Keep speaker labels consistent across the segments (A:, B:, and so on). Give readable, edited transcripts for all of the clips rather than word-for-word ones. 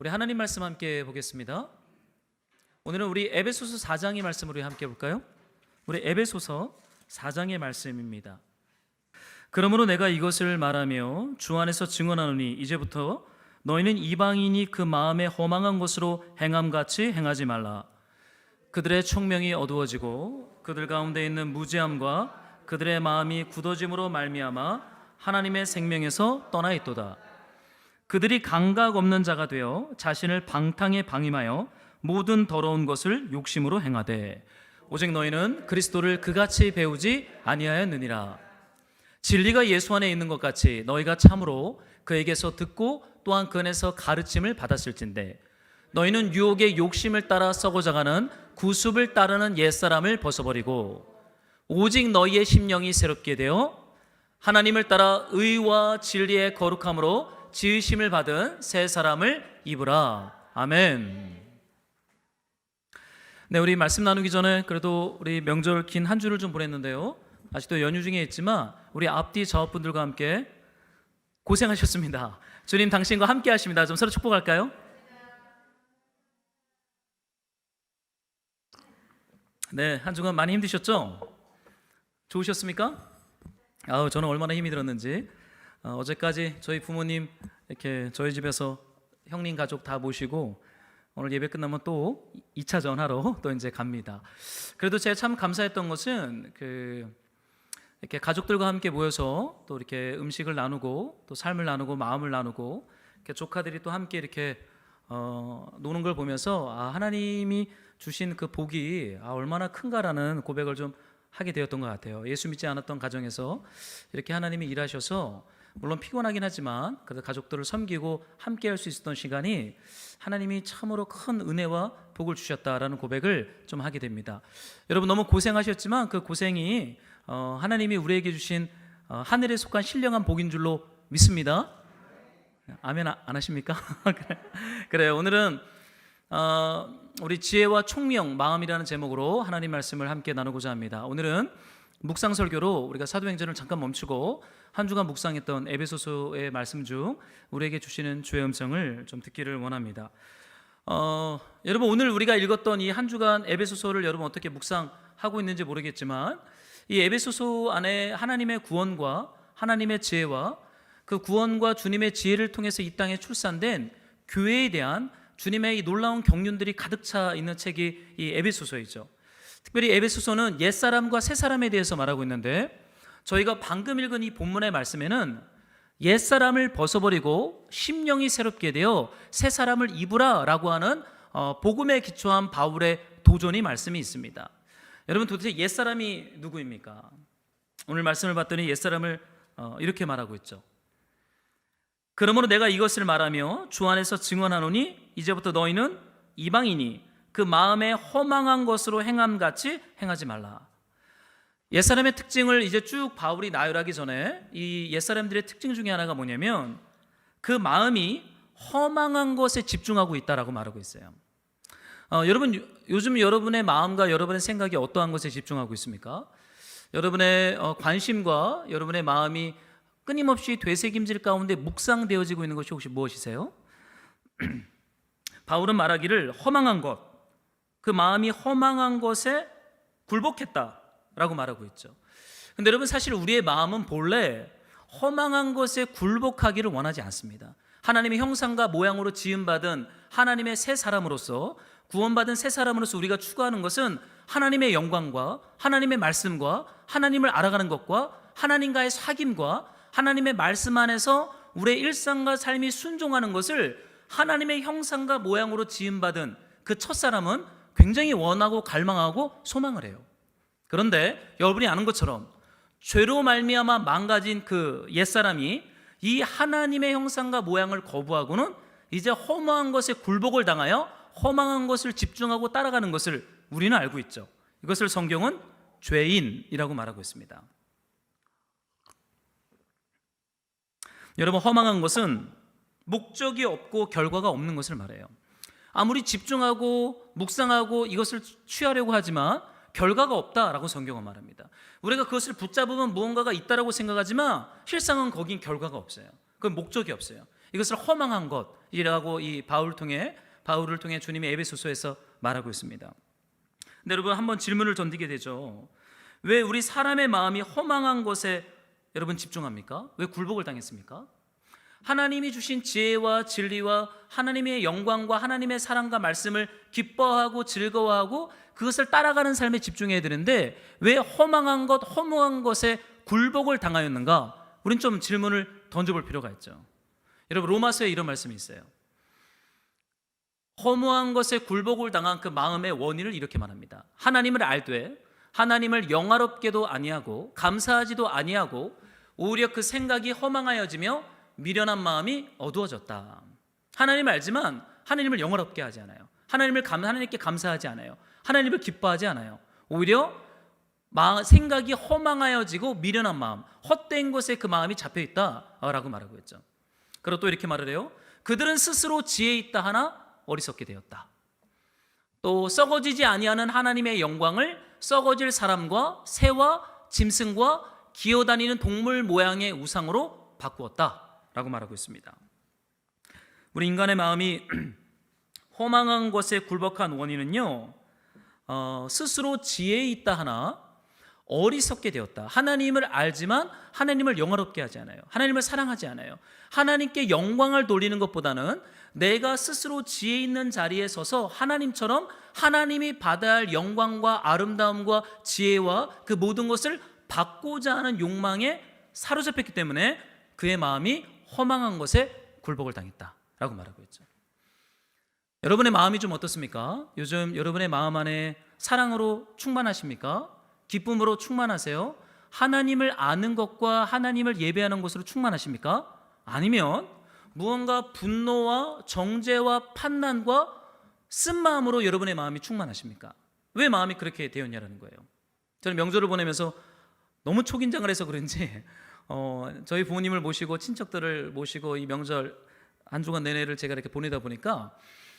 A: 우리 하나님 말씀 함께 보겠습니다. 오늘은 우리 에베소서 4장의 말씀으로 함께 볼까요? 우리 에베소서 4장의 말씀입니다. 그러므로 내가 이것을 말하며 주 안에서 증언하노니 이제부터 너희는 이방인이 그 마음에 허망한 것으로 행함같이 행하지 말라. 그들의 총명이 어두워지고 그들 가운데 있는 무지함과 그들의 마음이 굳어짐으로 말미암아 하나님의 생명에서 떠나 있도다. 그들이 감각 없는 자가 되어 자신을 방탕에 방임하여 모든 더러운 것을 욕심으로 행하되 오직 너희는 그리스도를 그같이 배우지 아니하였느니라. 진리가 예수 안에 있는 것 같이 너희가 참으로 그에게서 듣고 또한 그 안에서 가르침을 받았을진데 너희는 유혹의 욕심을 따라 썩어져가는 구습을 따르는 옛사람을 벗어버리고 오직 너희의 심령이 새롭게 되어 하나님을 따라 의와 진리의 거룩함으로 지으심을 받은 새 사람을 입으라. 아멘. 네, 우리 말씀 나누기 전에 그래도 우리 명절 긴 한 주를 좀 보냈는데요. 아직도 연휴 중에 있지만 우리 앞뒤 좌우분들과 함께 고생하셨습니다. 주님 당신과 함께 하십니다. 좀 서로 축복할까요? 네, 한 주간 많이 힘드셨죠? 좋으셨습니까? 저는 얼마나 힘이 들었는지 어제까지 저희 부모님 이렇게 저희 집에서 형님 가족 다 모시고 오늘 예배 끝나면 또 2차전 하러 또 이제 갑니다. 그래도 제가 참 감사했던 것은 이렇게 가족들과 함께 모여서 또 이렇게 음식을 나누고 또 삶을 나누고 마음을 나누고 이렇게 조카들이 또 함께 이렇게 노는 걸 보면서 하나님이 주신 그 복이 얼마나 큰가라는 고백을 좀 하게 되었던 것 같아요. 예수 믿지 않았던 가정에서 이렇게 하나님이 일하셔서 물론 피곤하긴 하지만 그래도 가족들을 섬기고 함께 할 수 있었던 시간이 하나님이 참으로 큰 은혜와 복을 주셨다라는 고백을 좀 하게 됩니다. 여러분 너무 고생하셨지만 그 고생이 하나님이 우리에게 주신 하늘에 속한 신령한 복인 줄로 믿습니다. 아멘 안 하십니까? 그래요. 오늘은 우리 지혜와 총명 마음이라는 제목으로 하나님 말씀을 함께 나누고자 합니다. 오늘은 묵상 설교로 우리가 사도행전을 잠깐 멈추고 한 주간 묵상했던 에베소서의 말씀 중 우리에게 주시는 주의 음성을 좀 듣기를 원합니다. 여러분 오늘 우리가 읽었던 이 한 주간 에베소서를 여러분 어떻게 묵상하고 있는지 모르겠지만 이 에베소서 안에 하나님의 구원과 하나님의 지혜와 그 구원과 주님의 지혜를 통해서 이 땅에 출산된 교회에 대한 주님의 이 놀라운 경륜들이 가득 차 있는 책이 이 에베소서이죠. 특별히 에베소서는 옛사람과 새사람에 대해서 말하고 있는데 저희가 방금 읽은 이 본문의 말씀에는 옛사람을 벗어버리고 심령이 새롭게 되어 새사람을 입으라 라고 하는 복음에 기초한 바울의 도전이 말씀이 있습니다. 여러분 도대체 옛사람이 누구입니까? 오늘 말씀을 봤더니 옛사람을 이렇게 말하고 있죠. 그러므로 내가 이것을 말하며 주 안에서 증언하노니 이제부터 너희는 이방인이 그 마음에 허망한 것으로 행함같이 행하지 말라. 옛사람의 특징을 이제 쭉 바울이 나열하기 전에 이 옛사람들의 특징 중에 하나가 뭐냐면 그 마음이 허망한 것에 집중하고 있다라고 말하고 있어요. 여러분 요즘 여러분의 마음과 여러분의 생각이 어떠한 것에 집중하고 있습니까? 여러분의 관심과 여러분의 마음이 끊임없이 되새김질 가운데 묵상되어지고 있는 것이 혹시 무엇이세요? 바울은 말하기를 허망한 것, 그 마음이 허망한 것에 굴복했다라고 말하고 있죠. 근데 여러분 사실 우리의 마음은 본래 허망한 것에 굴복하기를 원하지 않습니다. 하나님의 형상과 모양으로 지음받은 하나님의 새 사람으로서 구원받은 새 사람으로서 우리가 추구하는 것은 하나님의 영광과 하나님의 말씀과 하나님을 알아가는 것과 하나님과의 사귐과 하나님의 말씀 안에서 우리의 일상과 삶이 순종하는 것을 하나님의 형상과 모양으로 지음받은 그 첫사람은 굉장히 원하고 갈망하고 소망을 해요. 그런데 여러분이 아는 것처럼 죄로 말미암아 망가진 그 옛사람이 이 하나님의 형상과 모양을 거부하고는 이제 허망한 것에 굴복을 당하여 허망한 것을 집중하고 따라가는 것을 우리는 알고 있죠. 이것을 성경은 죄인이라고 말하고 있습니다. 여러분 허망한 것은 목적이 없고 결과가 없는 것을 말해요. 아무리 집중하고 묵상하고 이것을 취하려고 하지만 결과가 없다라고 성경은 말합니다. 우리가 그것을 붙잡으면 무언가가 있다라고 생각하지만 실상은 거긴 결과가 없어요. 그건 목적이 없어요. 이것을 허망한 것이라고 이 바울을 통해 주님의 에베소서에서 말하고 있습니다. 근데 여러분 한번 질문을 던지게 되죠. 왜 우리 사람의 마음이 허망한 것에 여러분 집중합니까? 왜 굴복을 당했습니까? 하나님이 주신 지혜와 진리와 하나님의 영광과 하나님의 사랑과 말씀을 기뻐하고 즐거워하고 그것을 따라가는 삶에 집중해야 되는데 왜 허망한 것, 허무한 것에 굴복을 당하였는가? 우린 좀 질문을 던져볼 필요가 있죠. 여러분 로마서에 이런 말씀이 있어요. 허무한 것에 굴복을 당한 그 마음의 원인을 이렇게 말합니다. 하나님을 알되 하나님을 영화롭게도 아니하고 감사하지도 아니하고 오히려 그 생각이 허망하여지며 미련한 마음이 어두워졌다. 하나님을 알지만 하나님을 영화롭게 하지 않아요. 하나님께 감사하지 않아요. 하나님을 기뻐하지 않아요. 오히려 생각이 허망하여지고 미련한 마음, 헛된 것에 그 마음이 잡혀있다라고 말하고 있죠. 그리고 또 이렇게 말을 해요. 그들은 스스로 지혜 있다 하나 어리석게 되었다. 또 썩어지지 아니하는 하나님의 영광을 썩어질 사람과 새와 짐승과 기어다니는 동물 모양의 우상으로 바꾸었다라고 말하고 있습니다. 우리 인간의 마음이 허망한 것에 굴복한 원인은요, 스스로 지혜 있다 하나 어리석게 되었다. 하나님을 알지만 하나님을 영화롭게 하지 않아요. 하나님을 사랑하지 않아요. 하나님께 영광을 돌리는 것보다는 내가 스스로 지혜 있는 자리에 서서 하나님처럼 하나님이 받아야 할 영광과 아름다움과 지혜와 그 모든 것을 받고자 하는 욕망에 사로잡혔기 때문에 그의 마음이 허망한 것에 굴복을 당했다라고 말하고 있죠. 여러분의 마음이 좀 어떻습니까? 요즘 여러분의 마음 안에 사랑으로 충만하십니까? 기쁨으로 충만하세요? 하나님을 아는 것과 하나님을 예배하는 것으로 충만하십니까? 아니면 무언가 분노와 정죄와 판단과 쓴 마음으로 여러분의 마음이 충만하십니까? 왜 마음이 그렇게 되었냐라는 거예요. 저는 명절을 보내면서 너무 초긴장을 해서 그런지 저희 부모님을 모시고 친척들을 모시고 이 명절 한 주간 내내를 제가 이렇게 보내다 보니까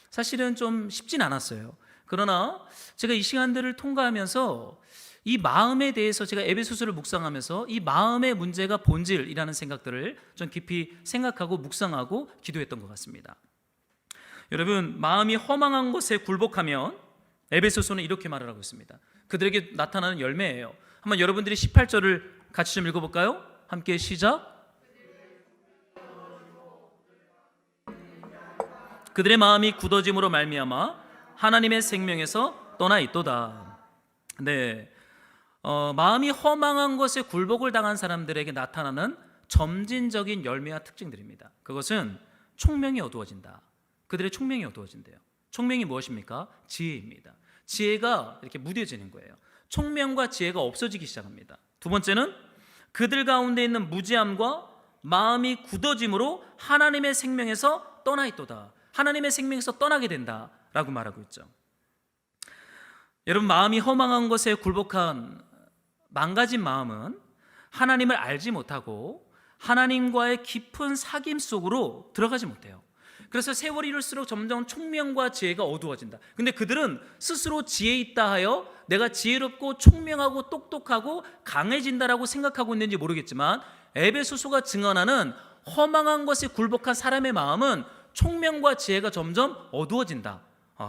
A: 사실은 좀 쉽진 않았어요. 그러나 제가 이 시간들을 통과하면서 이 마음에 대해서 제가 에베소서를 묵상하면서 이 마음의 문제가 본질이라는 생각들을 좀 깊이 생각하고 묵상하고 기도했던 것 같습니다. 여러분, 마음이 허망한 것에 굴복하면 에베소서는 이렇게 말을 하고 있습니다. 그들에게 나타나는 열매예요. 한번 여러분들이 18절을 같이 좀 읽어볼까요? 함께 시작. 그들의 마음이 굳어짐으로 말미암아 하나님의 생명에서 떠나 있도다. 네, 마음이 허망한 것에 굴복을 당한 사람들에게 나타나는 점진적인 열매와 특징들입니다. 그것은 총명이 어두워진다. 그들의 총명이 어두워진대요. 총명이 무엇입니까? 지혜입니다. 지혜가 이렇게 무뎌지는 거예요. 총명과 지혜가 없어지기 시작합니다. 두 번째는 그들 가운데 있는 무지함과 마음이 굳어짐으로 하나님의 생명에서 떠나 있도다. 하나님의 생명에서 떠나게 된다라고 말하고 있죠. 여러분, 마음이 허망한 것에 굴복한 망가진 마음은 하나님을 알지 못하고 하나님과의 깊은 사귐 속으로 들어가지 못해요. 그래서 세월이 이를수록 점점 총명과 지혜가 어두워진다. 근데 그들은 스스로 지혜 있다 하여 내가 지혜롭고 총명하고 똑똑하고 강해진다라고 생각하고 있는지 모르겠지만 에베소서가 증언하는 허망한 것에 굴복한 사람의 마음은 총명과 지혜가 점점 어두워진다,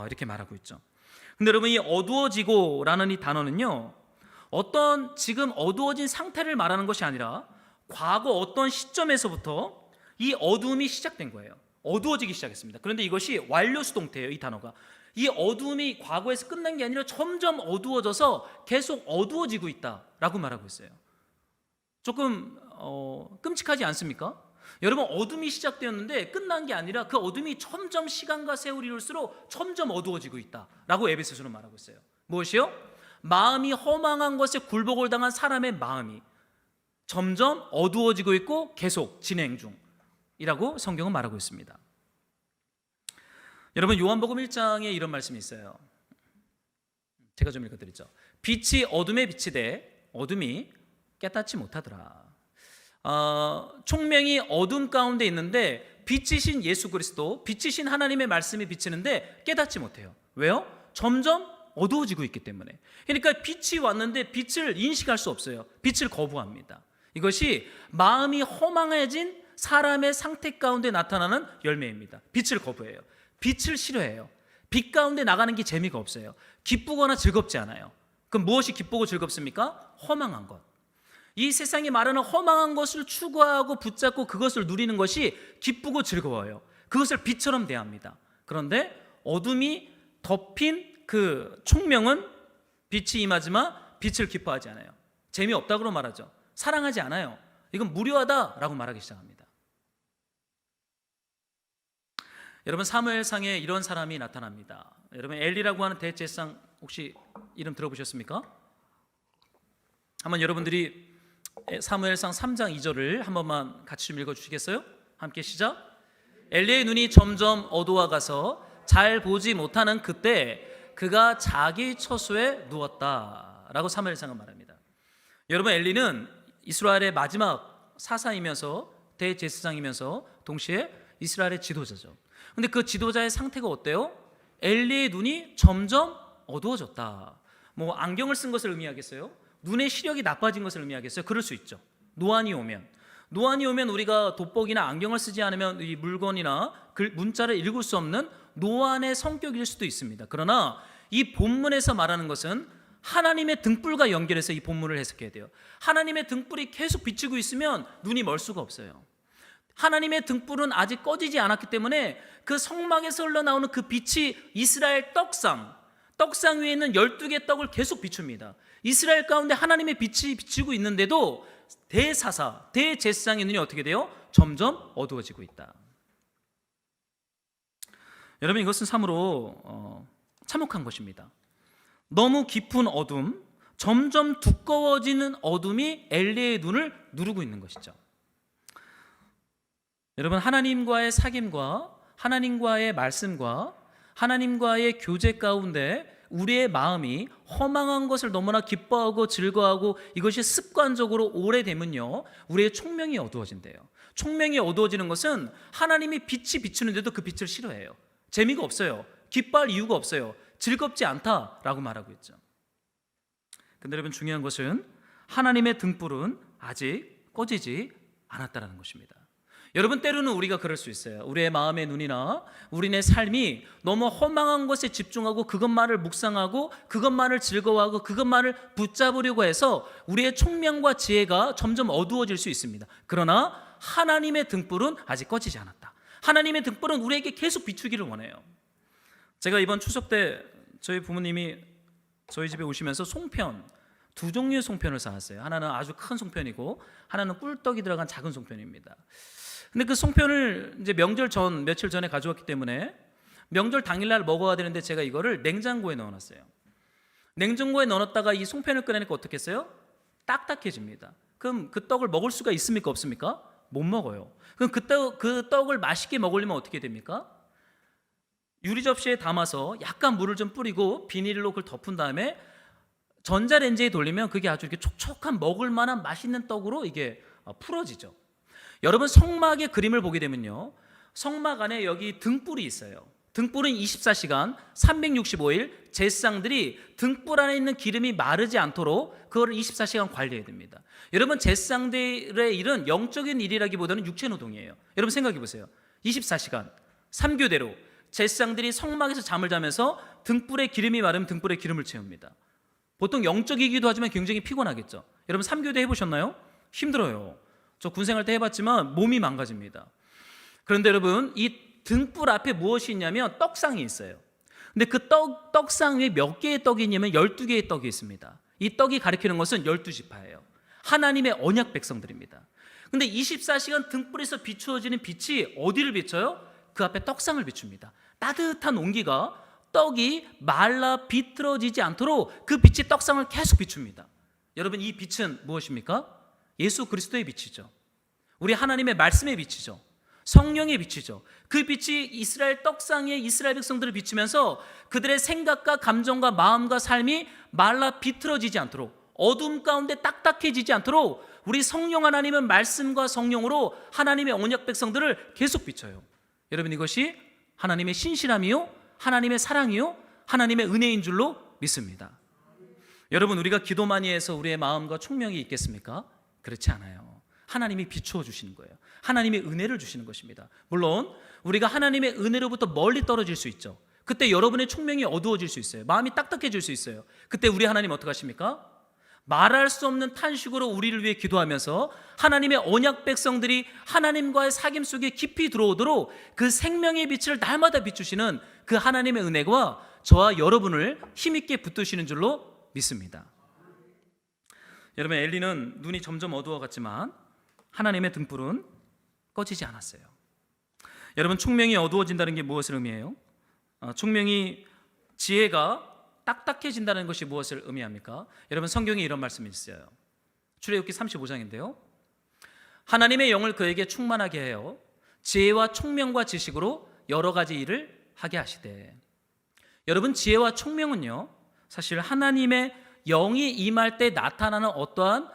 A: 이렇게 말하고 있죠. 근데 여러분, 이 어두워지고라는 이 단어는요, 어떤 지금 어두워진 상태를 말하는 것이 아니라 과거 어떤 시점에서부터 이 어두움이 시작된 거예요. 어두워지기 시작했습니다. 그런데 이것이 완료 수동태예요. 이 단어가 이 어두움이 과거에서 끝난 게 아니라 점점 어두워져서 계속 어두워지고 있다라고 말하고 있어요. 조금 끔찍하지 않습니까? 여러분, 어둠이 시작되었는데 끝난 게 아니라 그 어둠이 점점 시간과 세월이 흐를수록 점점 어두워지고 있다라고 에베소서는 말하고 있어요. 무엇이요? 마음이 허망한 것에 굴복을 당한 사람의 마음이 점점 어두워지고 있고 계속 진행 중이라고 성경은 말하고 있습니다. 여러분, 요한복음 1장에 이런 말씀이 있어요. 제가 좀 읽어드리죠. 빛이 어둠에 비치되 어둠이 깨닫지 못하더라. 총명이 어둠 가운데 있는데 빛이신 예수 그리스도, 빛이신 하나님의 말씀이 비치는데 깨닫지 못해요. 왜요? 점점 어두워지고 있기 때문에. 그러니까 빛이 왔는데 빛을 인식할 수 없어요. 빛을 거부합니다. 이것이 마음이 허망해진 사람의 상태 가운데 나타나는 열매입니다. 빛을 거부해요. 빛을 싫어해요. 빛 가운데 나가는 게 재미가 없어요. 기쁘거나 즐겁지 않아요. 그럼 무엇이 기쁘고 즐겁습니까? 허망한 것. 이 세상이 말하는 허망한 것을 추구하고 붙잡고 그것을 누리는 것이 기쁘고 즐거워요. 그것을 빛처럼 대합니다. 그런데 어둠이 덮인 그 총명은 빛이 임하지만 빛을 기뻐하지 않아요. 재미없다고 말하죠. 사랑하지 않아요. 이건 무료하다라고 말하기 시작합니다. 여러분, 사무엘상에 이런 사람이 나타납니다. 여러분, 엘리라고 하는 대제사장 혹시 이름 들어보셨습니까? 한번 여러분들이 사무엘상 3장 2절을 한 번만 같이 좀 읽어주시겠어요? 함께 시작. 엘리의 눈이 점점 어두워가서 잘 보지 못하는 그때 그가 자기 처소에 누웠다라고 사무엘상은 말합니다. 여러분, 엘리는 이스라엘의 마지막 사사이면서 대제사장이면서 동시에 이스라엘의 지도자죠. 근데 그 지도자의 상태가 어때요? 엘리의 눈이 점점 어두워졌다. 뭐 안경을 쓴 것을 의미하겠어요? 눈의 시력이 나빠진 것을 의미하겠어요? 그럴 수 있죠. 노안이 오면 우리가 돋보기나 안경을 쓰지 않으면 이 물건이나 문자를 읽을 수 없는 노안의 성격일 수도 있습니다. 그러나 이 본문에서 말하는 것은 하나님의 등불과 연결해서 이 본문을 해석해야 돼요. 하나님의 등불이 계속 비치고 있으면 눈이 멀 수가 없어요. 하나님의 등불은 아직 꺼지지 않았기 때문에 그 성막에서 흘러나오는 그 빛이 이스라엘 떡상 위에 있는 12개 떡을 계속 비춥니다. 이스라엘 가운데 하나님의 빛이 비치고 있는데도 대제사장의 눈이 어떻게 돼요? 점점 어두워지고 있다. 여러분, 이것은 참으로 참혹한 것입니다. 너무 깊은 어둠, 점점 두꺼워지는 어둠이 엘리의 눈을 누르고 있는 것이죠. 여러분, 하나님과의 사귐과 하나님과의 말씀과 하나님과의 교제 가운데 우리의 마음이 허망한 것을 너무나 기뻐하고 즐거워하고 이것이 습관적으로 오래되면요, 우리의 총명이 어두워진대요. 총명이 어두워지는 것은 하나님이 빛이 비추는데도 그 빛을 싫어해요. 재미가 없어요. 기뻐할 이유가 없어요. 즐겁지 않다라고 말하고 있죠. 근데 여러분, 중요한 것은 하나님의 등불은 아직 꺼지지 않았다는 것입니다. 여러분, 때로는 우리가 그럴 수 있어요. 우리의 마음의 눈이나 우리의 삶이 너무 허망한 것에 집중하고 그것만을 묵상하고 그것만을 즐거워하고 그것만을 붙잡으려고 해서 우리의 총명과 지혜가 점점 어두워질 수 있습니다. 그러나 하나님의 등불은 아직 꺼지지 않았다. 하나님의 등불은 우리에게 계속 비추기를 원해요. 제가 이번 추석 때 저희 부모님이 저희 집에 오시면서 송편, 2종류의 송편을 사왔어요. 하나는 아주 큰 송편이고 하나는 꿀떡이 들어간 작은 송편입니다. 근데 그 송편을 이제 명절 전 며칠 전에 가져왔기 때문에 명절 당일날 먹어야 되는데 제가 이거를 냉장고에 넣어놨어요. 냉장고에 넣어놨다가 이 송편을 꺼내니까 어떻게 했어요? 딱딱해집니다. 그럼 그 떡을 먹을 수가 있습니까? 없습니까? 못 먹어요. 그럼 그 떡을 맛있게 먹으려면 어떻게 됩니까? 유리 접시에 담아서 약간 물을 좀 뿌리고 비닐로 그걸 덮은 다음에 전자레인지에 돌리면 그게 아주 이렇게 촉촉한 먹을 만한 맛있는 떡으로 이게 풀어지죠. 여러분, 성막의 그림을 보게 되면요, 성막 안에 여기 등불이 있어요. 등불은 24시간 365일 제사장들이 등불 안에 있는 기름이 마르지 않도록 그거를 24시간 관리해야 됩니다. 여러분, 제사장들의 일은 영적인 일이라기보다는 육체 노동이에요. 여러분, 생각해 보세요. 24시간 3교대로 제사장들이 성막에서 잠을 자면서 등불에 기름이 마르면 등불에 기름을 채웁니다. 보통 영적이기도 하지만 굉장히 피곤하겠죠. 여러분, 3교대 해보셨나요? 힘들어요. 저 군생활 때 해봤지만 몸이 망가집니다. 그런데 여러분, 이 등불 앞에 무엇이 있냐면 떡상이 있어요. 근데 그 떡상 위에 몇 개의 떡이 있냐면 12개의 떡이 있습니다. 이 떡이 가리키는 것은 12지파예요. 하나님의 언약 백성들입니다. 근데 24시간 등불에서 비추어지는 빛이 어디를 비춰요? 그 앞에 떡상을 비춥니다. 따뜻한 온기가 떡이 말라 비틀어지지 않도록 그 빛이 떡상을 계속 비춥니다. 여러분, 이 빛은 무엇입니까? 예수 그리스도의 빛이죠. 우리 하나님의 말씀의 빛이죠. 성령의 빛이죠. 그 빛이 이스라엘 떡상에 이스라엘 백성들을 비추면서 그들의 생각과 감정과 마음과 삶이 말라 비틀어지지 않도록, 어둠 가운데 딱딱해지지 않도록 우리 성령 하나님은 말씀과 성령으로 하나님의 언약 백성들을 계속 비춰요. 여러분, 이것이 하나님의 신실함이요, 하나님의 사랑이요, 하나님의 은혜인 줄로 믿습니다. 여러분, 우리가 기도 많이 해서 우리의 마음과 총명이 있겠습니까? 그렇지 않아요. 하나님이 비추어 주시는 거예요. 하나님의 은혜를 주시는 것입니다. 물론 우리가 하나님의 은혜로부터 멀리 떨어질 수 있죠. 그때 여러분의 총명이 어두워질 수 있어요. 마음이 딱딱해질 수 있어요. 그때 우리 하나님 어떻게 하십니까? 말할 수 없는 탄식으로 우리를 위해 기도하면서 하나님의 언약 백성들이 하나님과의 사귐 속에 깊이 들어오도록 그 생명의 빛을 날마다 비추시는 그 하나님의 은혜가 저와 여러분을 힘있게 붙드시는 줄로 믿습니다. 여러분, 엘리는 눈이 점점 어두워갔지만 하나님의 등불은 꺼지지 않았어요. 여러분, 총명이 어두워진다는 게 무엇을 의미해요? 총명이 지혜가 딱딱해진다는 것이 무엇을 의미합니까? 여러분, 성경에 이런 말씀이 있어요. 출애굽기 35장인데요. 하나님의 영을 그에게 충만하게 해요 지혜와 총명과 지식으로 여러 가지 일을 하게 하시되. 여러분, 지혜와 총명은요, 사실 하나님의 영이 임할 때 나타나는 어떠한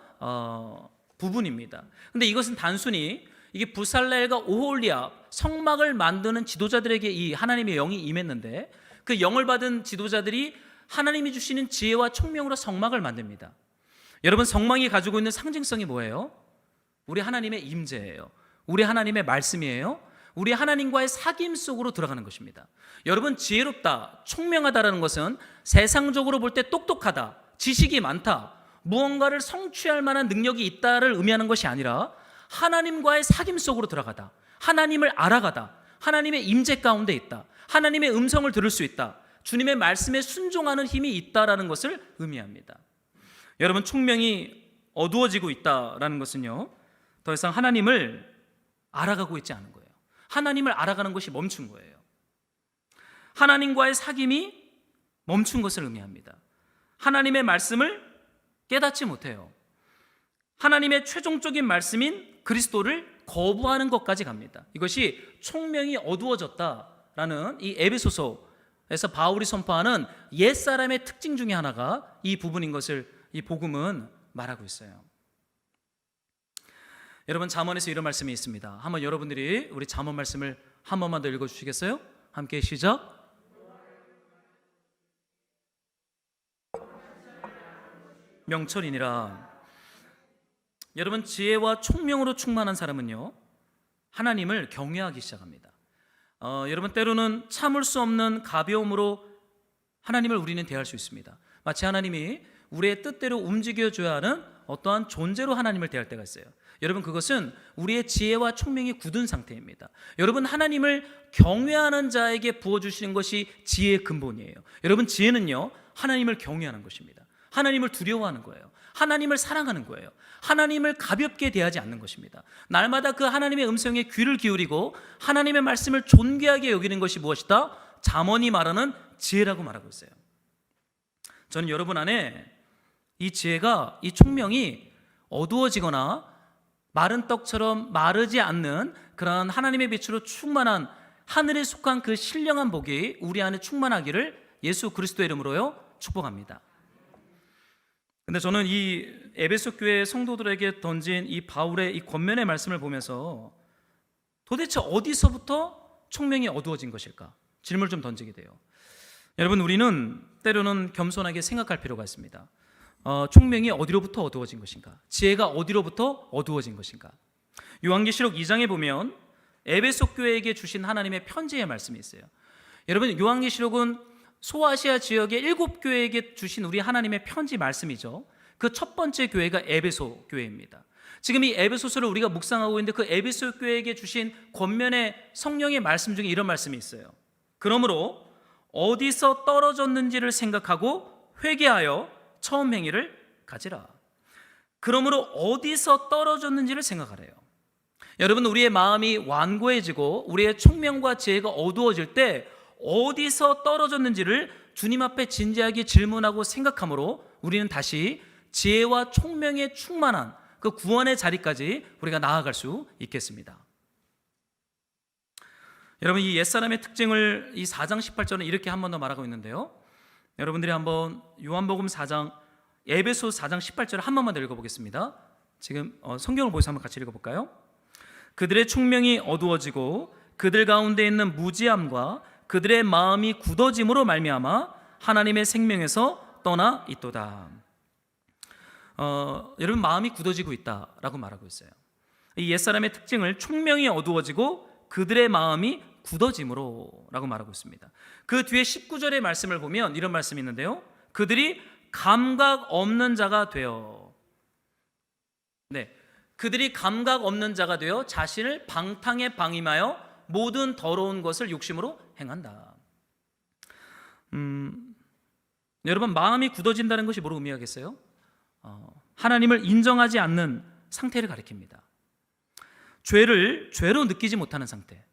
A: 부분입니다. 근데 이것은 단순히 이게 부살렐과 오홀리압 성막을 만드는 지도자들에게 이 하나님의 영이 임했는데, 그 영을 받은 지도자들이 하나님이 주시는 지혜와 총명으로 성막을 만듭니다. 여러분, 성막이 가지고 있는 상징성이 뭐예요? 우리 하나님의 임재예요. 우리 하나님의 말씀이에요. 우리 하나님과의 사귐 속으로 들어가는 것입니다. 여러분, 지혜롭다, 총명하다라는 것은 세상적으로 볼 때 똑똑하다, 지식이 많다, 무언가를 성취할 만한 능력이 있다를 의미하는 것이 아니라 하나님과의 사귐 속으로 들어가다, 하나님을 알아가다, 하나님의 임재 가운데 있다, 하나님의 음성을 들을 수 있다, 주님의 말씀에 순종하는 힘이 있다라는 것을 의미합니다. 여러분, 총명이 어두워지고 있다라는 것은요, 더 이상 하나님을 알아가고 있지 않은 거예요. 하나님을 알아가는 것이 멈춘 거예요. 하나님과의 사귐이 멈춘 것을 의미합니다. 하나님의 말씀을 깨닫지 못해요. 하나님의 최종적인 말씀인 그리스도를 거부하는 것까지 갑니다. 이것이 총명이 어두워졌다라는 이 에베소서에서 바울이 선포하는 옛사람의 특징 중에 하나가 이 부분인 것을 이 복음은 말하고 있어요. 여러분, 잠언에서 이런 말씀이 있습니다. 한번 여러분들이 우리 잠언 말씀을 한 번만 더 읽어주시겠어요? 함께 시작. 명철이니라. 여러분, 지혜와 총명으로 충만한 사람은요, 하나님을 경외하기 시작합니다. 여러분, 때로는 참을 수 없는 가벼움으로 하나님을 우리는 대할 수 있습니다. 마치 하나님이 우리의 뜻대로 움직여줘야 하는 어떠한 존재로 하나님을 대할 때가 있어요. 여러분, 그것은 우리의 지혜와 총명이 굳은 상태입니다. 여러분, 하나님을 경외하는 자에게 부어주시는 것이 지혜의 근본이에요. 여러분, 지혜는요, 하나님을 경외하는 것입니다. 하나님을 두려워하는 거예요. 하나님을 사랑하는 거예요. 하나님을 가볍게 대하지 않는 것입니다. 날마다 그 하나님의 음성에 귀를 기울이고 하나님의 말씀을 존귀하게 여기는 것이 무엇이다? 잠언이 말하는 지혜라고 말하고 있어요. 저는 여러분 안에 이 지혜가, 이 총명이 어두워지거나 마른 떡처럼 마르지 않는 그런 하나님의 빛으로 충만한 하늘에 속한 그 신령한 복이 우리 안에 충만하기를 예수 그리스도의 이름으로요 축복합니다. 근데 저는 이 에베소 교회 성도들에게 던진 이 바울의 이 권면의 말씀을 보면서 도대체 어디서부터 총명이 어두워진 것일까? 질문을 좀 던지게 돼요. 여러분, 우리는 때로는 겸손하게 생각할 필요가 있습니다. 총명이 어디로부터 어두워진 것인가? 지혜가 어디로부터 어두워진 것인가? 요한계시록 2장에 보면 에베소 교회에게 주신 하나님의 편지의 말씀이 있어요. 여러분, 요한계시록은 소아시아 지역의 7교회에게 주신 우리 하나님의 편지 말씀이죠. 그 첫 번째 교회가 에베소 교회입니다. 지금 이 에베소서를 우리가 묵상하고 있는데 그 에베소 교회에게 주신 권면의 성령의 말씀 중에 이런 말씀이 있어요. 그러므로 어디서 떨어졌는지를 생각하고 회개하여 처음 행위를 가지라. 그러므로 어디서 떨어졌는지를 생각하래요. 여러분, 우리의 마음이 완고해지고 우리의 총명과 지혜가 어두워질 때 어디서 떨어졌는지를 주님 앞에 진지하게 질문하고 생각함으로 우리는 다시 지혜와 총명에 충만한 그 구원의 자리까지 우리가 나아갈 수 있겠습니다. 여러분, 이 옛사람의 특징을 이 4장 18절은 이렇게 한 번 더 말하고 있는데요. 여러분들이 한번 요한복음 4장, 에베소 4장 18절을 한 번만 더 읽어보겠습니다. 지금 성경을 보여서 한번 같이 읽어볼까요? 그들의 총명이 어두워지고 그들 가운데 있는 무지함과 그들의 마음이 굳어짐으로 말미암아 하나님의 생명에서 떠나 있도다. 여러분, 마음이 굳어지고 있다라고 말하고 있어요. 이 옛사람의 특징을 총명이 어두워지고 그들의 마음이 굳어짐으로 라고 말하고 있습니다. 그 뒤에 19절의 말씀을 보면 이런 말씀이 있는데요, 그들이 감각 없는 자가 되어, 그들이 감각 없는 자가 되어 자신을 방탕에 방임하여 모든 더러운 것을 욕심으로 행한다. 여러분, 마음이 굳어진다는 것이 뭐로 의미하겠어요? 하나님을 인정하지 않는 상태를 가리킵니다. 죄를 죄로 느끼지 못하는 상태,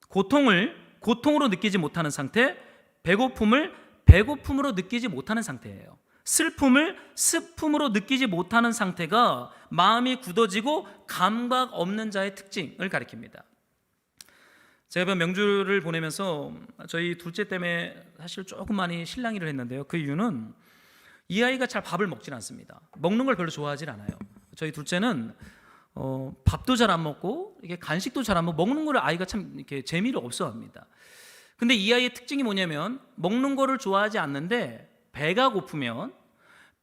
A: 고통을 고통으로 느끼지 못하는 상태, 배고픔을 배고픔으로 느끼지 못하는 상태예요. 슬픔을 슬픔으로 느끼지 못하는 상태가 마음이 굳어지고 감각 없는 자의 특징을 가리킵니다. 제가 이번 명주를 보내면서 저희 둘째 때문에 사실 조금 많이 실랑이를 했는데요, 그 이유는 이 아이가 잘 밥을 먹질 않습니다. 먹는 걸 별로 좋아하질 않아요. 저희 둘째는 밥도 잘 안 먹고 이게 간식도 잘 안 먹고, 먹는 거를 아이가 참 이렇게 재미를 없어합니다. 근데 이 아이의 특징이 뭐냐면 먹는 거를 좋아하지 않는데 배가 고프면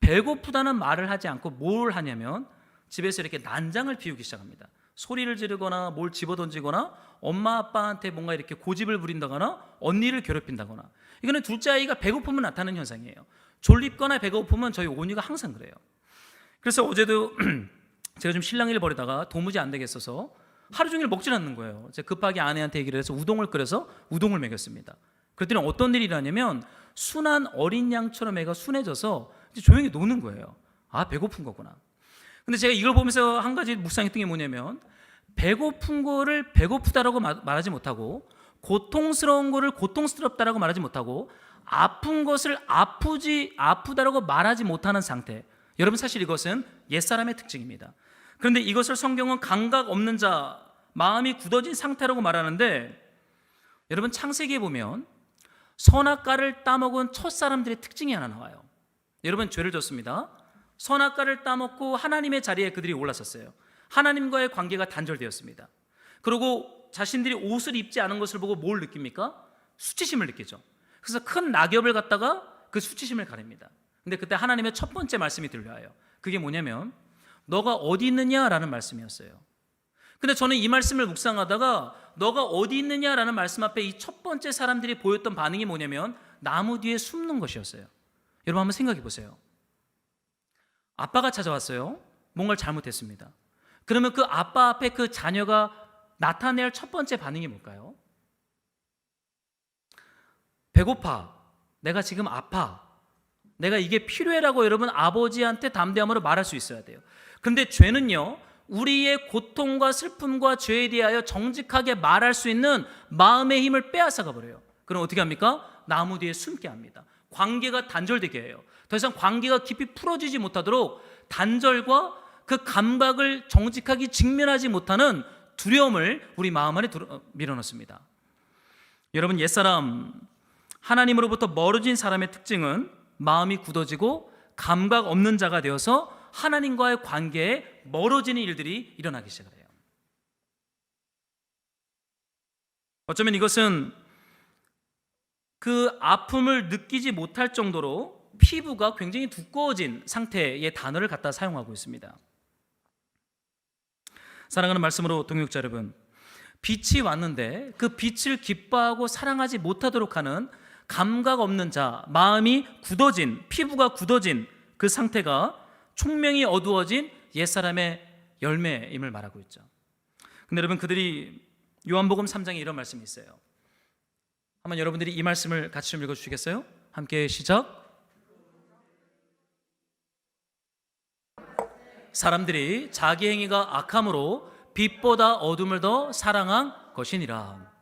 A: 배고프다는 말을 하지 않고 뭘 하냐면 집에서 이렇게 난장을 피우기 시작합니다. 소리를 지르거나 뭘 집어던지거나 엄마 아빠한테 뭔가 이렇게 고집을 부린다거나 언니를 괴롭힌다거나. 이거는 둘째 아이가 배고프면 나타나는 현상이에요. 졸립거나 배고프면 저희 온유가 항상 그래요. 그래서 어제도 제가 좀 실랑이를 벌이다가 도무지 안 되겠어서 하루 종일 먹질 않는 거예요. 제가 급하게 아내한테 얘기를 해서 우동을 끓여서 우동을 먹였습니다. 그랬더니 어떤 일이 일어나냐면 순한 어린 양처럼 애가 순해져서 이제 조용히 노는 거예요. 아, 배고픈 거구나. 근데 제가 이걸 보면서 한 가지 묵상했던 게 뭐냐면, 배고픈 거를 배고프다라고 말하지 못하고, 고통스러운 거를 고통스럽다라고 말하지 못하고, 아픈 것을 아프다라고 말하지 못하는 상태. 여러분, 사실 이것은 옛사람의 특징입니다. 그런데 이것을 성경은 감각 없는 자, 마음이 굳어진 상태라고 말하는데, 여러분, 창세기에 보면 선악과를 따먹은 첫사람들의 특징이 하나 나와요. 여러분, 죄를 졌습니다. 선악과를 따먹고 하나님의 자리에 그들이 올라섰어요. 하나님과의 관계가 단절되었습니다. 그리고 자신들이 옷을 입지 않은 것을 보고 뭘 느낍니까? 수치심을 느끼죠. 그래서 큰 낙엽을 갖다가 그 수치심을 가립니다. 근데 그때 하나님의 첫 번째 말씀이 들려와요. 그게 뭐냐면 너가 어디 있느냐라는 말씀이었어요. 근데 저는 이 말씀을 묵상하다가 너가 어디 있느냐라는 말씀 앞에 이 첫 번째 사람들이 보였던 반응이 뭐냐면 나무 뒤에 숨는 것이었어요. 여러분, 한번 생각해 보세요. 아빠가 찾아왔어요. 뭔가를 잘못했습니다. 그러면 그 아빠 앞에 그 자녀가 나타낼 첫 번째 반응이 뭘까요? 배고파. 내가 지금 아파. 내가 이게 필요해라고 여러분 아버지한테 담대함으로 말할 수 있어야 돼요. 근데 죄는요, 우리의 고통과 슬픔과 죄에 대하여 정직하게 말할 수 있는 마음의 힘을 빼앗아가 버려요. 그럼 어떻게 합니까? 나무 뒤에 숨게 합니다. 관계가 단절되게 해요. 더 이상 관계가 깊이 풀어지지 못하도록 단절과 그 감각을 정직하게 직면하지 못하는 두려움을 우리 마음 안에 밀어넣습니다. 여러분, 옛사람, 하나님으로부터 멀어진 사람의 특징은 마음이 굳어지고 감각 없는 자가 되어서 하나님과의 관계에 멀어지는 일들이 일어나기 시작을 해요. 어쩌면 이것은 그 아픔을 느끼지 못할 정도로 피부가 굉장히 두꺼워진 상태의 단어를 갖다 사용하고 있습니다. 사랑하는 말씀으로 동역자 여러분, 빛이 왔는데 그 빛을 기뻐하고 사랑하지 못하도록 하는 감각 없는 자, 마음이 굳어진, 피부가 굳어진 그 상태가 총명이 어두워진 옛사람의 열매임을 말하고 있죠. 근데 여러분, 그들이 요한복음 3장에 이런 말씀이 있어요. 한번 여러분들이 이 말씀을 같이 좀 읽어주시겠어요? 함께 시작. 사람들이 자기 행위가 악함으로 빛보다 어둠을 더 사랑한 것이니라.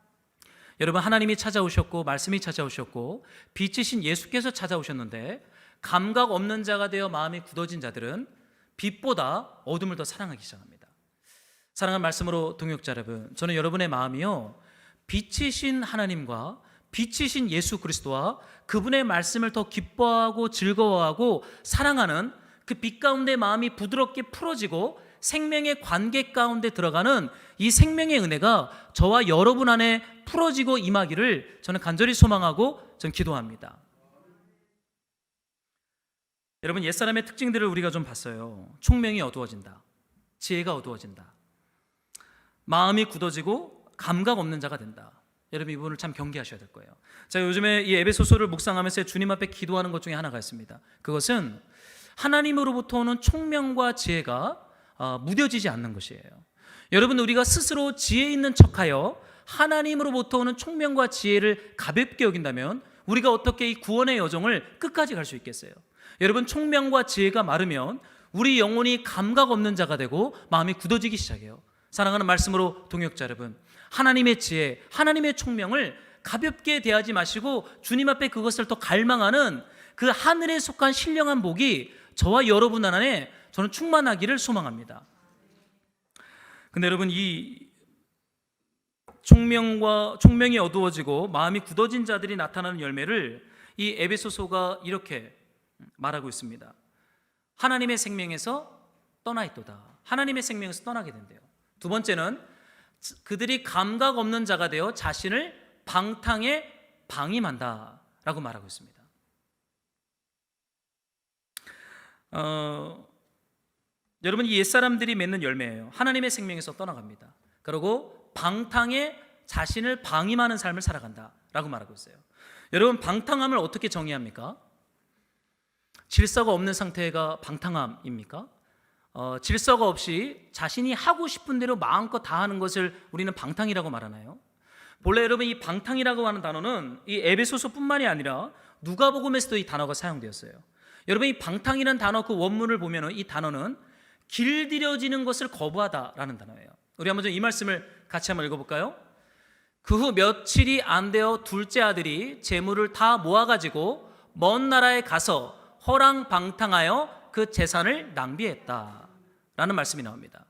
A: 여러분, 하나님이 찾아오셨고 말씀이 찾아오셨고 빛이신 예수께서 찾아오셨는데 감각 없는 자가 되어 마음이 굳어진 자들은 빛보다 어둠을 더 사랑하기 시작합니다. 사랑하는 말씀으로 동역자 여러분, 저는 여러분의 마음이요, 빛이신 하나님과 빛이신 예수 그리스도와 그분의 말씀을 더 기뻐하고 즐거워하고 사랑하는 그 빛 가운데 마음이 부드럽게 풀어지고 생명의 관계 가운데 들어가는 이 생명의 은혜가 저와 여러분 안에 풀어지고 임하기를 저는 간절히 소망하고 저는 기도합니다. 여러분, 옛사람의 특징들을 우리가 좀 봤어요. 총명이 어두워진다, 지혜가 어두워진다, 마음이 굳어지고 감각 없는 자가 된다. 여러분 이 부분을 참 경계하셔야 될 거예요. 제가 요즘에 이 에베소서를 묵상하면서 주님 앞에 기도하는 것 중에 하나가 있습니다. 그것은 하나님으로부터 오는 총명과 지혜가 무뎌지지 않는 것이에요. 여러분 우리가 스스로 지혜 있는 척하여 하나님으로부터 오는 총명과 지혜를 가볍게 여긴다면 우리가 어떻게 이 구원의 여정을 끝까지 갈 수 있겠어요? 여러분 총명과 지혜가 마르면 우리 영혼이 감각 없는 자가 되고 마음이 굳어지기 시작해요. 사랑하는 말씀으로 동역자 여러분, 하나님의 지혜, 하나님의 총명을 가볍게 대하지 마시고 주님 앞에 그것을 더 갈망하는 그 하늘에 속한 신령한 복이 저와 여러분 안에 저는 충만하기를 소망합니다. 근데 여러분 이 총명이 어두워지고 마음이 굳어진 자들이 나타나는 열매를 이 에베소서가 이렇게 말하고 있습니다. 하나님의 생명에서 떠나 있도다. 하나님의 생명에서 떠나게 된대요. 두 번째는 그들이 감각 없는 자가 되어 자신을 방탕에 방임한다 라고 말하고 있습니다. 여러분 이 옛사람들이 맺는 열매예요. 하나님의 생명에서 떠나갑니다. 그리고 방탕에 자신을 방임하는 삶을 살아간다 라고 말하고 있어요. 여러분 방탕함을 어떻게 정의합니까? 질서가 없는 상태가 방탕함입니까? 질서가 없이 자신이 하고 싶은 대로 마음껏 다 하는 것을 우리는 방탕이라고 말하나요? 본래 여러분 이 방탕이라고 하는 단어는 이 에베소서뿐만이 아니라 누가복음에서도 이 단어가 사용되었어요. 여러분 이 방탕이라는 단어 그 원문을 보면 이 단어는 길들여지는 것을 거부하다라는 단어예요. 우리 한번 이 말씀을 같이 한번 읽어볼까요? 그 후 며칠이 안 되어 둘째 아들이 재물을 다 모아가지고 먼 나라에 가서 허랑방탕하여 그 재산을 낭비했다 라는 말씀이 나옵니다.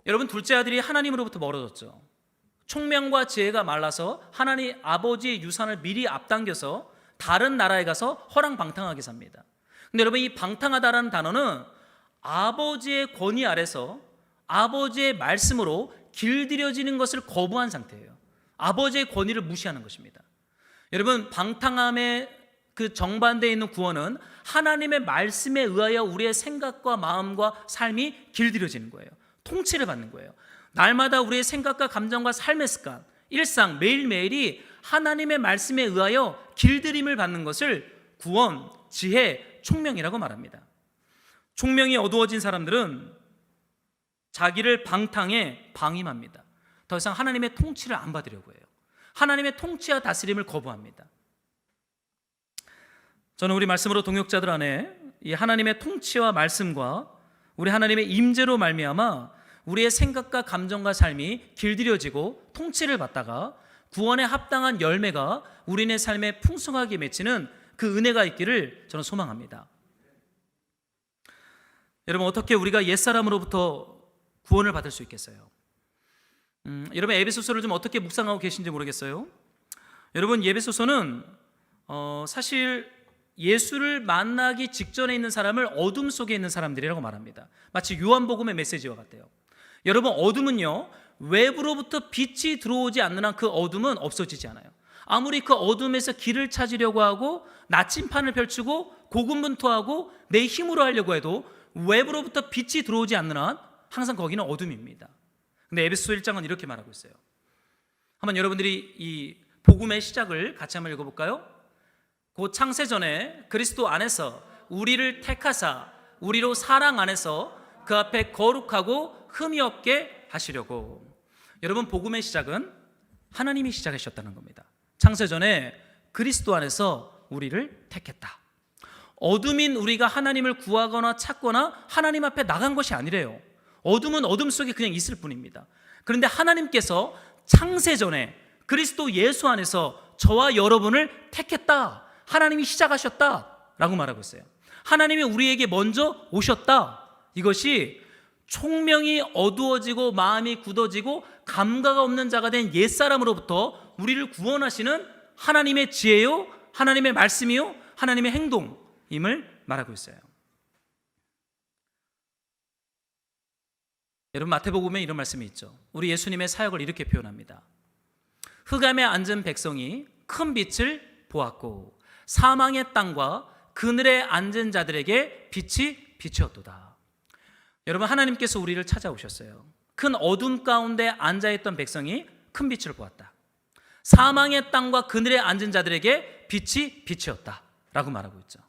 A: 여러분 둘째 아들이 하나님으로부터 멀어졌죠. 총명과 지혜가 말라서 하나님 아버지의 유산을 미리 앞당겨서 다른 나라에 가서 허랑방탕하게 삽니다. 근데 여러분 이 방탕하다라는 단어는 아버지의 권위 아래서 아버지의 말씀으로 길들여지는 것을 거부한 상태예요. 아버지의 권위를 무시하는 것입니다. 여러분 방탕함의 그 정반대에 있는 구원은 하나님의 말씀에 의하여 우리의 생각과 마음과 삶이 길들여지는 거예요. 통치를 받는 거예요. 날마다 우리의 생각과 감정과 삶의 습관, 일상 매일매일이 하나님의 말씀에 의하여 길들임을 받는 것을 구원, 지혜, 총명이라고 말합니다. 총명이 어두워진 사람들은 자기를 방탕에 방임합니다. 더 이상 하나님의 통치를 안 받으려고 해요. 하나님의 통치와 다스림을 거부합니다. 저는 우리 말씀으로 동역자들 안에 이 하나님의 통치와 말씀과 우리 하나님의 임재로 말미암아 우리의 생각과 감정과 삶이 길들여지고 통치를 받다가 구원에 합당한 열매가 우리네 삶에 풍성하게 맺히는 그 은혜가 있기를 저는 소망합니다. 여러분 어떻게 우리가 옛사람으로부터 구원을 받을 수 있겠어요? 여러분 에베소서를 좀 어떻게 묵상하고 계신지 모르겠어요. 여러분 에베소서는 사실 예수를 만나기 직전에 있는 사람을 어둠 속에 있는 사람들이라고 말합니다. 마치 요한복음의 메시지와 같아요. 여러분 어둠은요 외부로부터 빛이 들어오지 않는 한 그 어둠은 없어지지 않아요. 아무리 그 어둠에서 길을 찾으려고 하고 나침판을 펼치고 고군분투하고 내 힘으로 하려고 해도 외부로부터 빛이 들어오지 않는 한 항상 거기는 어둠입니다. 근데 에베소서 1장은 이렇게 말하고 있어요. 한번 여러분들이 이 복음의 시작을 같이 한번 읽어볼까요? 곧 창세전에 그리스도 안에서 우리를 택하사 우리로 사랑 안에서 그 앞에 거룩하고 흠이 없게 하시려고. 여러분 복음의 시작은 하나님이 시작하셨다는 겁니다. 창세전에 그리스도 안에서 우리를 택했다. 어둠인 우리가 하나님을 구하거나 찾거나 하나님 앞에 나간 것이 아니래요. 어둠은 어둠 속에 그냥 있을 뿐입니다. 그런데 하나님께서 창세전에 그리스도 예수 안에서 저와 여러분을 택했다. 하나님이 시작하셨다라고 말하고 있어요. 하나님이 우리에게 먼저 오셨다. 이것이 총명이 어두워지고 마음이 굳어지고 감각 없는 자가 된 옛사람으로부터 우리를 구원하시는 하나님의 지혜요, 하나님의 말씀이요, 하나님의 행동임을 말하고 있어요. 여러분 마태복음에 이런 말씀이 있죠. 우리 예수님의 사역을 이렇게 표현합니다. 흑암에 앉은 백성이 큰 빛을 보았고 사망의 땅과 그늘에 앉은 자들에게 빛이 비추었도다. 여러분 하나님께서 우리를 찾아오셨어요. 큰 어둠 가운데 앉아있던 백성이 큰 빛을 보았다. 사망의 땅과 그늘에 앉은 자들에게 빛이 빛이었다 라고 말하고 있죠.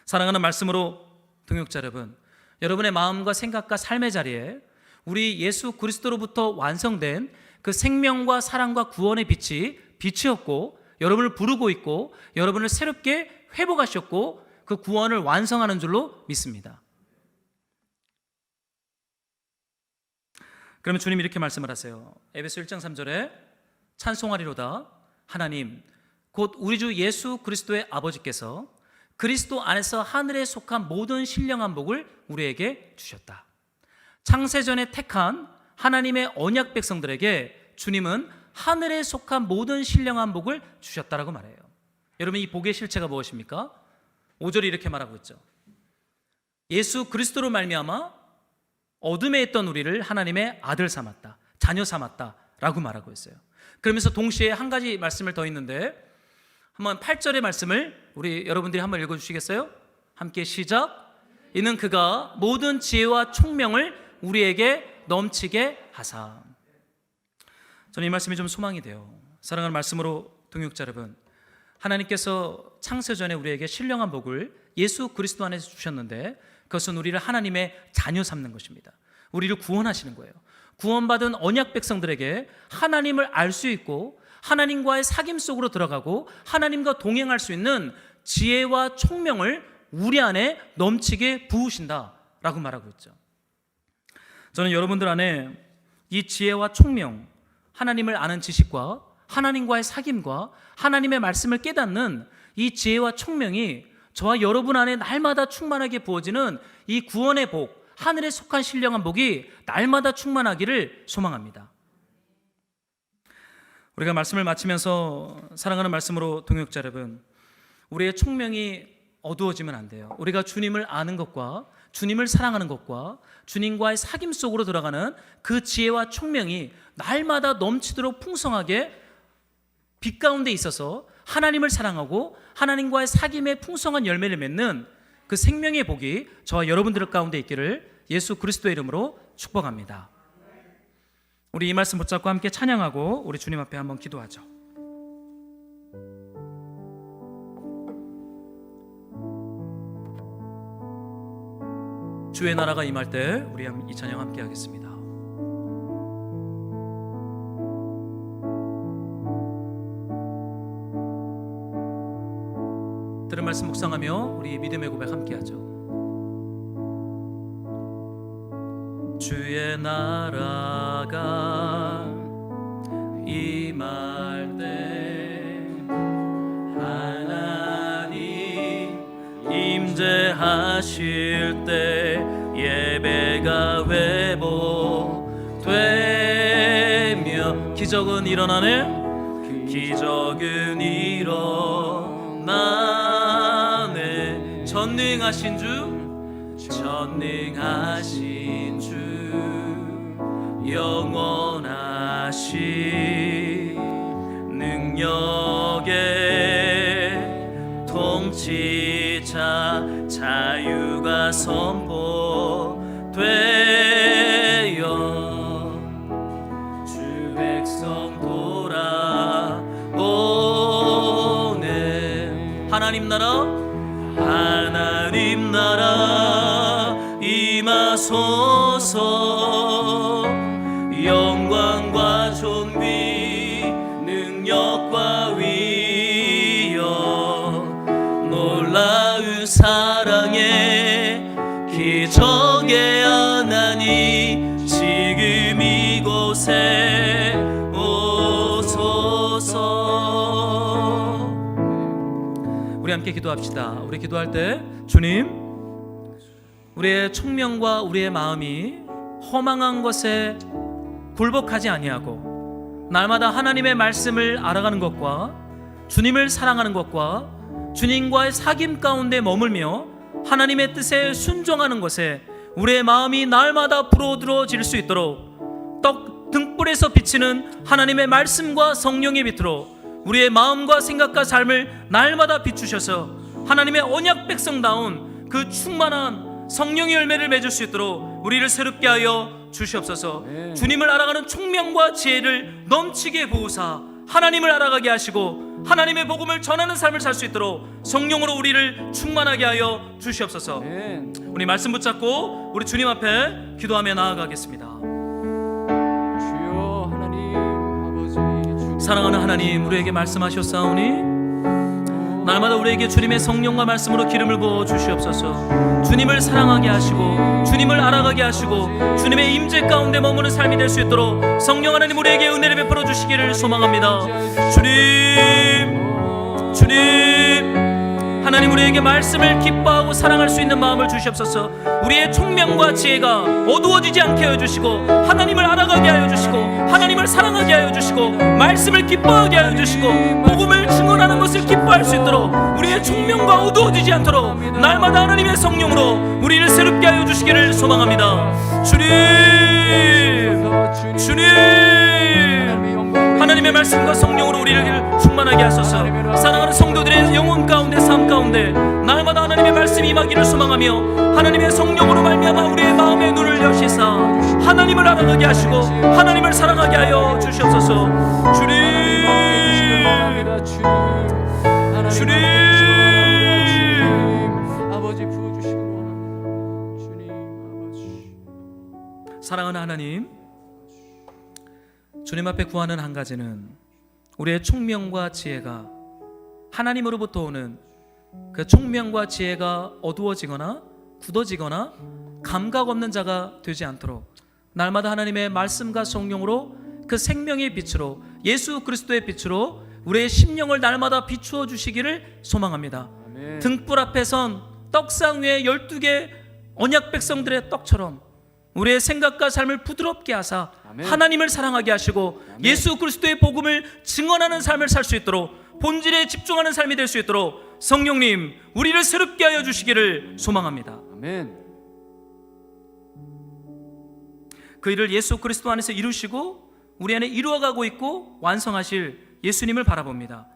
A: 사랑하는 말씀으로 동역자 여러분, 여러분의 마음과 생각과 삶의 자리에 우리 예수 그리스도로부터 완성된 그 생명과 사랑과 구원의 빛이 빛이었고, 여러분을 부르고 있고 여러분을 새롭게 회복하셨고 그 구원을 완성하는 줄로 믿습니다. 그러면 주님 이렇게 말씀을 하세요. 에베소 1장 3절에 찬송하리로다 하나님 곧 우리 주 예수 그리스도의 아버지께서 그리스도 안에서 하늘에 속한 모든 신령한 복을 우리에게 주셨다. 창세전에 택한 하나님의 언약 백성들에게 주님은 하늘에 속한 모든 신령한 복을 주셨다라고 말해요. 여러분, 이 복의 실체가 무엇입니까? 5절이 이렇게 말하고 있죠. 예수 그리스도로 말미암아 어둠에 있던 우리를 하나님의 아들 삼았다, 자녀 삼았다 라고 말하고 있어요. 그러면서 동시에 한 가지 말씀을 더 있는데, 한번 8절의 말씀을 우리 여러분들이 한번 읽어주시겠어요? 함께 시작. 이는 그가 모든 지혜와 총명을 우리에게 넘치게 하사. 저는 이 말씀이 좀 소망이 돼요. 사랑하는 말씀으로 동역자 여러분, 하나님께서 창세전에 우리에게 신령한 복을 예수 그리스도 안에서 주셨는데, 그것은 우리를 하나님의 자녀 삼는 것입니다. 우리를 구원하시는 거예요. 구원받은 언약 백성들에게 하나님을 알 수 있고 하나님과의 사귐 속으로 들어가고 하나님과 동행할 수 있는 지혜와 총명을 우리 안에 넘치게 부으신다라고 말하고 있죠. 저는 여러분들 안에 이 지혜와 총명, 하나님을 아는 지식과 하나님과의 사귐과 하나님의 말씀을 깨닫는 이 지혜와 총명이 저와 여러분 안에 날마다 충만하게 부어지는 이 구원의 복, 하늘에 속한 신령한 복이 날마다 충만하기를 소망합니다. 우리가 말씀을 마치면서 사랑하는 말씀으로 동역자 여러분, 우리의 총명이 어두워지면 안 돼요. 우리가 주님을 아는 것과 주님을 사랑하는 것과 주님과의 사귐 속으로 들어가는 그 지혜와 총명이 날마다 넘치도록 풍성하게 빛 가운데 있어서 하나님을 사랑하고 하나님과의 사귐의 풍성한 열매를 맺는 그 생명의 복이 저와 여러분들 가운데 있기를 예수 그리스도의 이름으로 축복합니다. 우리 이 말씀 붙잡고 함께 찬양하고 우리 주님 앞에 한번 기도하죠. 주의 나라가 임할 때 우리 이 찬양 함께 하겠습니다. 들은 말씀 묵상하며 우리 믿음의 고백 함께 하죠. 주의 나라가 임할 때 하나님 임재하실 때 예배가 회복되며 기적은 일어나네, 기적은 일어나네. 전능하신 주, 전능하신 주, 영원하신 능력의 통치자, 자유가 선포되어 주 백성 돌아오네. 하나님 나라, 하나님 나라 임하소서. 영광과 존귀 능력과 위엄 놀라운 사랑의 기적의 하나님 지금 이곳에 오소서. 우리 함께 기도합시다. 우리 기도할 때 주님, 우리의 총명과 우리의 마음이 허망한 것에 굴복하지 아니하고 날마다 하나님의 말씀을 알아가는 것과 주님을 사랑하는 것과 주님과의 사귐 가운데 머물며 하나님의 뜻에 순종하는 것에 우리의 마음이 날마다 불어들어질 수 있도록 떡 등불에서 비치는 하나님의 말씀과 성령의 빛으로 우리의 마음과 생각과 삶을 날마다 비추셔서 하나님의 언약 백성다운 그 충만한 성령의 열매를 맺을 수 있도록 우리를 새롭게 하여 주시옵소서.
B: 아멘.
A: 주님을 알아가는 총명과 지혜를 넘치게 부으사 하나님을 알아가게 하시고 하나님의 복음을 전하는 삶을 살 수 있도록 성령으로 우리를 충만하게 하여 주시옵소서.
B: 아멘.
A: 우리 말씀 붙잡고 우리 주님 앞에 기도하며 나아가겠습니다.
B: 주여 하나님 아버지,
A: 사랑하는 하나님, 우리에게 말씀하셨사오니 날마다 우리에게 주님의 성령과 말씀으로 기름을 부어 주시옵소서. 주님을 사랑하게 하시고 주님을 알아가게 하시고 주님의 임재 가운데 머무는 삶이 될 수 있도록 성령 하나님 우리에게 은혜를 베풀어 주시기를 소망합니다. 주님 하나님, 우리에게 말씀을 기뻐하고 사랑할 수 있는 마음을 주시옵소서. 우리의 총명과 지혜가 어두워지지 않게 하여 주시고 하나님을 알아가게 하여 주시고 하나님을 사랑하게 하여 주시고 말씀을 기뻐하게 하여 주시고 복음을 증언하는 것을 기뻐할 수 있도록 우리의 총명과 어두워지지 않도록 날마다 하나님의 성령으로 우리를 새롭게 하여 주시기를 소망합니다. 주님 하나님의 말씀과 성령으로 우리를 충만하게 하소서. 사랑하는 성도들의 영혼 가운데 삶 가운데 날마다 하나님의 말씀이 임하기를 소망하며 하나님의 성령으로 말미암아 우리의 마음의 눈을 여시사 하나님을 알아가게 하시고 하나님을 사랑하게 하여 주시옵소서. 주님
B: 아버지 부어주시기 원합니다. 주님 아버지.
A: 사랑하는 하나님, 주님 앞에 구하는 한 가지는 우리의 총명과 지혜가 하나님으로부터 오는 그 총명과 지혜가 어두워지거나 굳어지거나 감각 없는 자가 되지 않도록 날마다 하나님의 말씀과 성령으로 그 생명의 빛으로 예수 그리스도의 빛으로 우리의 심령을 날마다 비추어 주시기를 소망합니다.
B: 아멘.
A: 등불 앞에 선 떡상 위에 12개 언약 백성들의 떡처럼 우리의 생각과 삶을 부드럽게 하사
B: 아멘.
A: 하나님을 사랑하게 하시고
B: 아멘.
A: 예수 그리스도의 복음을 증언하는 삶을 살 수 있도록 본질에 집중하는 삶이 될 수 있도록 성령님 우리를 새롭게 하여 주시기를 소망합니다.
B: 아멘.
A: 그 일을 예수 그리스도 안에서 이루시고 우리 안에 이루어가고 있고 완성하실 예수님을 바라봅니다.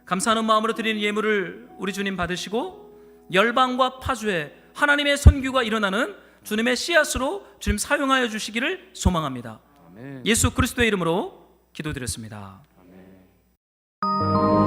A: 감사하는 마음으로 드리는 예물을 우리 주님 받으시고 열방과 파주에 하나님의 선교가 일어나는 주님의 씨앗으로 주님 사용하여 주시기를 소망합니다.
B: 아멘.
A: 예수 그리스도의 이름으로 기도드렸습니다.
B: 아멘.